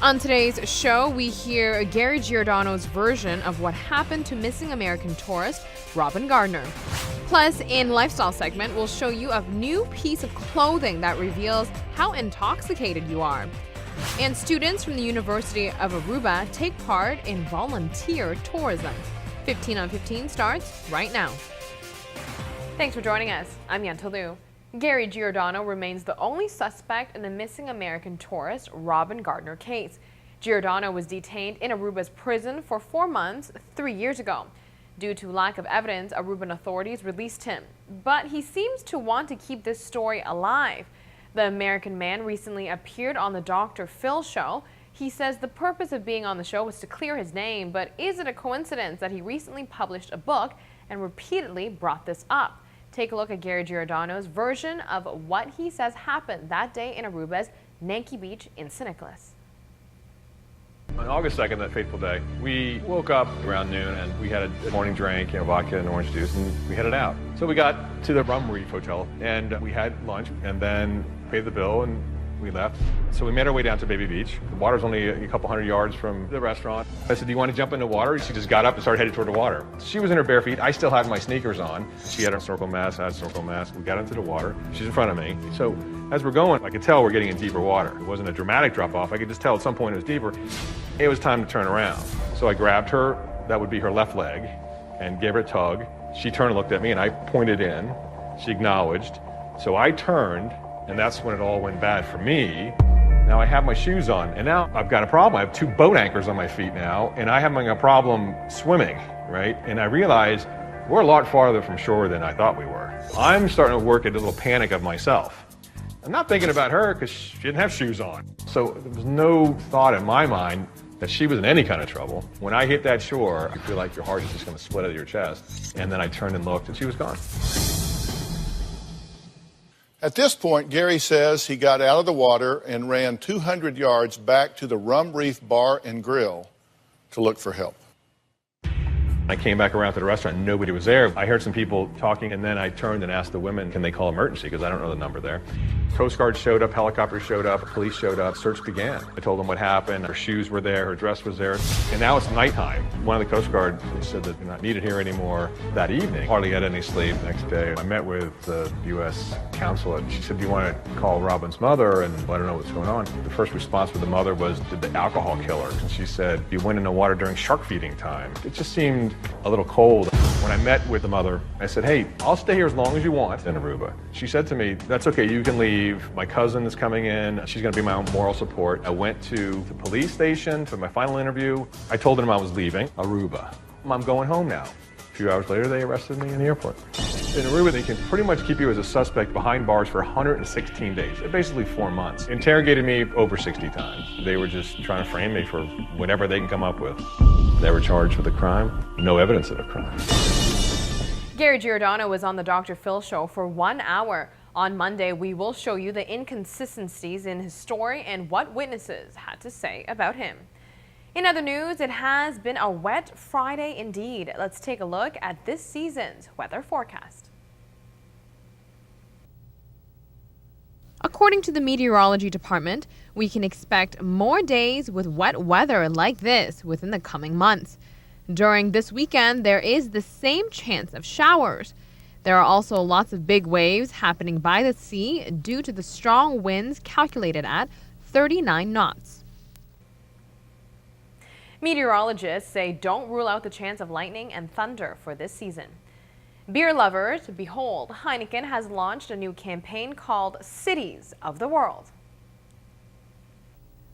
On today's show, we hear Gary Giordano's version of what happened to missing American tourist Robin Gardner. Plus, in Lifestyle segment, we'll show you a new piece of clothing that reveals how intoxicated you are. And students from the University of Aruba take part in volunteer tourism. 15 on 15 starts right now. Thanks for joining us. I'm Yentl Lieuw. Gary Giordano remains the only suspect in the missing American tourist Robin Gardner case. Giordano was detained in Aruba's prison for 4 months 3 years ago. Due to lack of evidence, Aruban authorities released him. But he seems to want to keep this story alive. The American man recently appeared on the Dr. Phil show. He says the purpose of being on the show was to clear his name, but is it a coincidence that he recently published a book and repeatedly brought this up? Take a look at Gary Giordano's version of what he says happened that day in Aruba's Nanki Beach in St. Nicholas. On August 2nd, that fateful day, we woke up around noon and we had a morning drink, vodka and orange juice, and we headed out. So we got to the Rum Reef Hotel and we had lunch and then paid the bill and we left. So we made our way down to Baby Beach. The water's only a couple hundred yards from the restaurant. I said, do you want to jump in the water? She just got up and started heading toward the water. She was in her bare feet. I still had my sneakers on. She had a snorkel mask, I had a snorkel mask. We got into the water. She's in front of me. So as we're going, I could tell we're getting in deeper water. It wasn't a dramatic drop off. I could just tell at some point it was deeper. It was time to turn around. So I grabbed her, that would be her left leg, and gave her a tug. She turned and looked at me and I pointed in. She acknowledged. So I turned, and that's when it all went bad for me. Now I have my shoes on, and now I've got a problem. I have 2 boat anchors on my feet now, and I'm having a problem swimming, right? And I realize we're a lot farther from shore than I thought we were. I'm starting to work at a little panic of myself. I'm not thinking about her because she didn't have shoes on. So there was no thought in my mind that she was in any kind of trouble. When I hit that shore, I feel like your heart is just going to split out of your chest. And then I turned and looked, and she was gone. At this point, Gary says he got out of the water and ran 200 yards back to the Rum Reef Bar and Grill to look for help. I came back around to the restaurant, nobody was there. I heard some people talking, and then I turned and asked the women, can they call emergency, because I don't know the number there. Coast Guard showed up, helicopters showed up, police showed up, search began. I told them what happened, her shoes were there, her dress was there, and now it's nighttime. One of the Coast Guard said that they're not needed here anymore that evening. Hardly had any sleep. Next day, I met with the U.S. consulate, and she said, do you want to call Robin's mother and let her know what's going on? The first response from the mother was, did the alcohol kill her? And she said, you went in the water during shark feeding time. It just seemed a little cold. When I met with the mother, I said, hey, I'll stay here as long as you want in Aruba. She said to me, that's okay, you can leave. My cousin is coming in. She's going to be my moral support. I went to the police station for my final interview. I told them I was leaving Aruba. I'm going home now. A few hours later, they arrested me in the airport. In Aruba, they can pretty much keep you as a suspect behind bars for 116 days, basically 4 months. Interrogated me over 60 times. They were just trying to frame me for whatever they can come up with. They were charged with a crime, no evidence of a crime. Gary Giordano was on the Dr. Phil show for 1 hour. On Monday, we will show you the inconsistencies in his story and what witnesses had to say about him. In other news, it has been a wet Friday indeed. Let's take a look at this season's weather forecast. According to the meteorology department, we can expect more days with wet weather like this within the coming months. During this weekend, there is the same chance of showers. There are also lots of big waves happening by the sea due to the strong winds calculated at 39 knots. Meteorologists say don't rule out the chance of lightning and thunder for this season. Beer lovers, behold, Heineken has launched a new campaign called Cities of the World.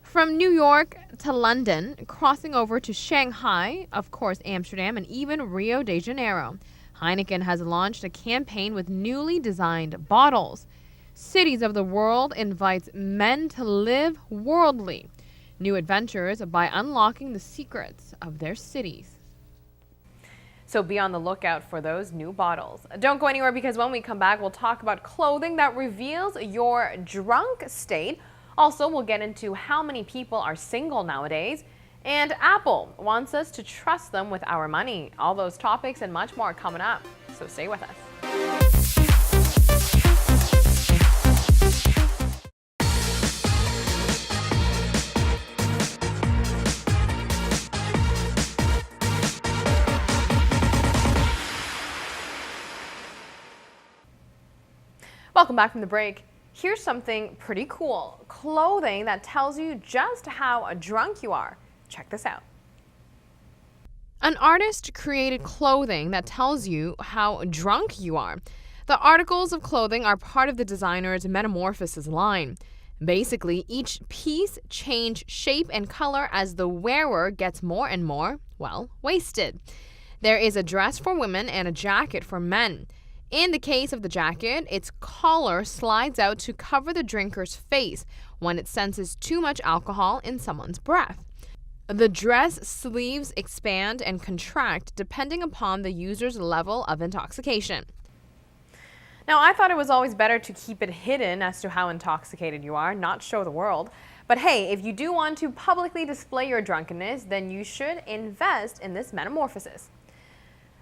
From New York to London, crossing over to Shanghai, of course Amsterdam, and even Rio de Janeiro, Heineken has launched a campaign with newly designed bottles. Cities of the World invites men to live worldly. New adventures by unlocking the secrets of their cities. So be on the lookout for those new bottles. Don't go anywhere, because when we come back, we'll talk about clothing that reveals your drunk state. Also, we'll get into how many people are single nowadays. And Apple wants us to trust them with our money. All those topics and much more coming up. So stay with us. Welcome back from the break. Here's something pretty cool. Clothing that tells you just how drunk you are. Check this out. An artist created clothing that tells you how drunk you are. The articles of clothing are part of the designer's Metamorphosis line. Basically, each piece changes shape and color as the wearer gets more and more, well, wasted. There is a dress for women and a jacket for men. In the case of the jacket, its collar slides out to cover the drinker's face when it senses too much alcohol in someone's breath. The dress sleeves expand and contract depending upon the user's level of intoxication. Now, I thought it was always better to keep it hidden as to how intoxicated you are, not show the world. But hey, if you do want to publicly display your drunkenness, then you should invest in this metamorphosis.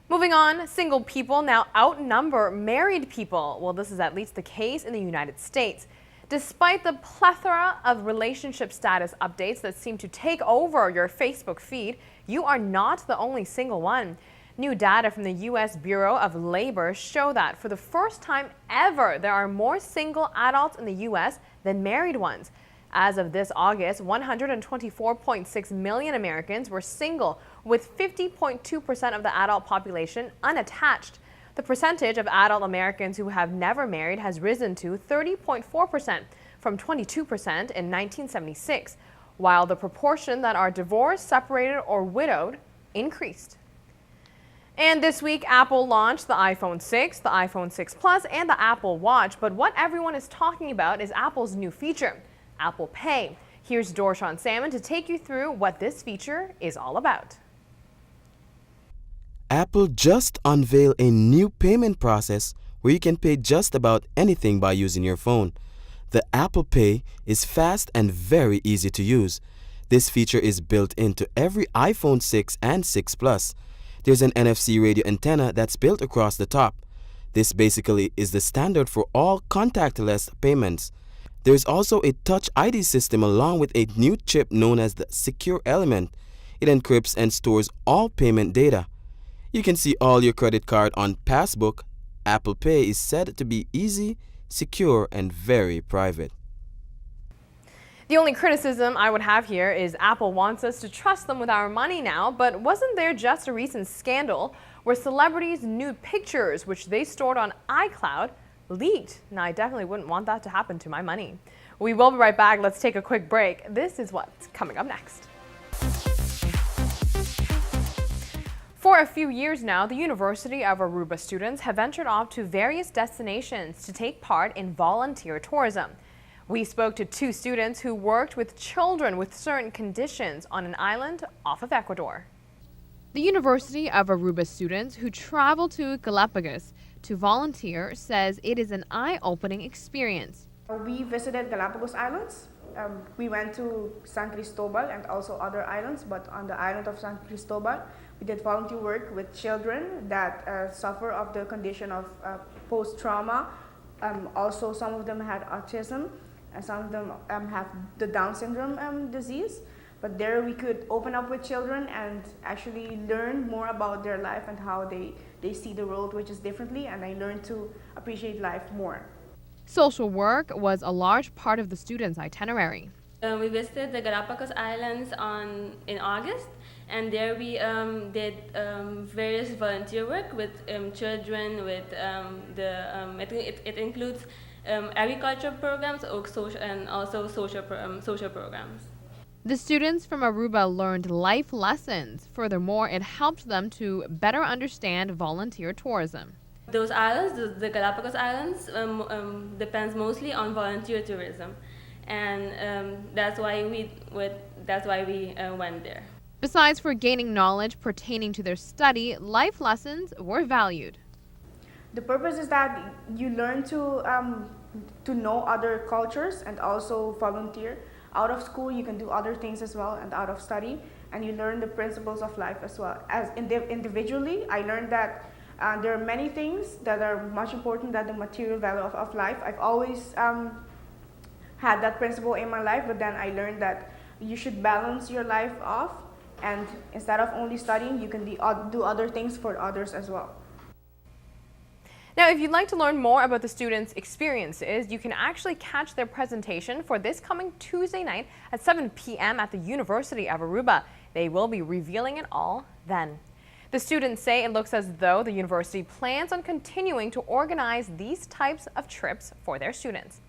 Moving on, single people now outnumber married people. Well, this is at least the case in the United States. Despite the plethora of relationship status updates that seem to take over your Facebook feed, you are not the only single one. New data from the U.S. Bureau of Labor show that for the first time ever, there are more single adults in the U.S. than married ones. As of this August, 124.6 million Americans were single, with 50.2% of the adult population unattached. The percentage of adult Americans who have never married has risen to 30.4% from 22% in 1976, while the proportion that are divorced, separated, or widowed increased. And this week, Apple launched the iPhone 6, the iPhone 6 Plus, and the Apple Watch. But what everyone is talking about is Apple's new feature, Apple Pay. Here's Dorshan Salmon to take you through what this feature is all about. Apple just unveiled a new payment process where you can pay just about anything by using your phone. The Apple Pay is fast and very easy to use. This feature is built into every iPhone 6 and 6 Plus. There's an NFC radio antenna that's built across the top. This basically is the standard for all contactless payments. There's also a Touch ID system along with a new chip known as the Secure Element. It encrypts and stores all payment data. You can see all your credit card on Passbook. Apple Pay is said to be easy, secure, and very private. The only criticism I would have here is Apple wants us to trust them with our money now, but wasn't there just a recent scandal where celebrities' nude pictures, which they stored on iCloud, leaked? Now, I definitely wouldn't want that to happen to my money. We will be right back. Let's take a quick break. This is what's coming up next. For a few years now, the University of Aruba students have ventured off to various destinations to take part in volunteer tourism. We spoke to two students who worked with children with certain conditions on an island off of Ecuador. The University of Aruba students who travel to Galapagos to volunteer says it is an eye-opening experience. We visited Galapagos Islands. We went to San Cristobal and also other islands, but on the island of San Cristobal, we did volunteer work with children that suffer of the condition of post-trauma. Also, some of them had autism, and some of them have the Down syndrome disease. But there we could open up with children and actually learn more about their life and how they see the world, which is differently, and I learned to appreciate life more. Social work was a large part of the students' itinerary. We visited the Galapagos Islands in August, and there we did various volunteer work with children. With it includes agriculture programs, and also social programs. The students from Aruba learned life lessons. Furthermore, it helped them to better understand volunteer tourism. Those islands, the Galapagos Islands, depends mostly on volunteer tourism, and that's why we went there. Besides for gaining knowledge pertaining to their study, life lessons were valued. The purpose is that you learn to know other cultures and also volunteer. Out of school, you can do other things as well, and out of study, and you learn the principles of life as well. As individually, I learned that there are many things that are much important than the material value of life. I've always had that principle in my life, but then I learned that you should balance your life off, and instead of only studying, you can do other things for others as well. Now, if you'd like to learn more about the students' experiences, you can actually catch their presentation for this coming Tuesday night at 7 p.m. at the University of Aruba. They will be revealing it all then. The students say it looks as though the university plans on continuing to organize these types of trips for their students.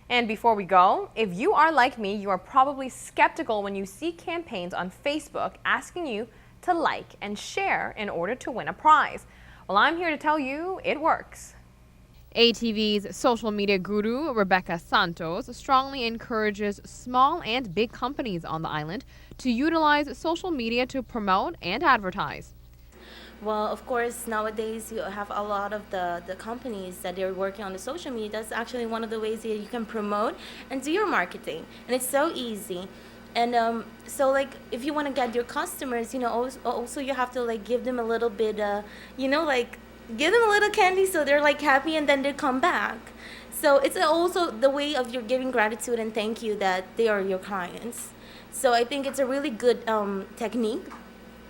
And before we go, if you are like me, you are probably skeptical when you see campaigns on Facebook asking you to like and share in order to win a prize. Well, I'm here to tell you it works. ATV's social media guru, Rebecca Santos, strongly encourages small and big companies on the island to utilize social media to promote and advertise. Well, of course, nowadays you have a lot of the companies that they're working on the social media. That's actually one of the ways that you can promote and do your marketing. And it's so easy. And so like if you want to get your customers, also you have to like give them a little bit, like give them a little candy so they're like happy and then they come back. So it's also the way of your giving gratitude and thank you that they are your clients. So I think it's a really good technique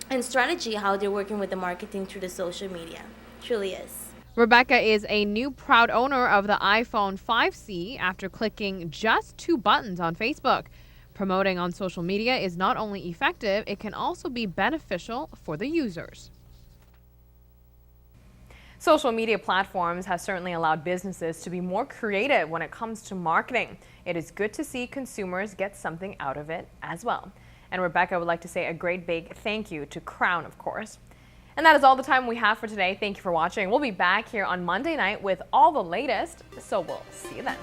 and strategy how they're working with the marketing through the social media. Truly is. Rebecca is a new proud owner of the iPhone 5C after clicking just 2 buttons on Facebook. Promoting on social media is not only effective, it can also be beneficial for the users. Social media platforms have certainly allowed businesses to be more creative when it comes to marketing. It is good to see consumers get something out of it as well. And Rebecca would like to say a great big thank you to Crown, of course. And that is all the time we have for today. Thank you for watching. We'll be back here on Monday night with all the latest, so we'll see you then.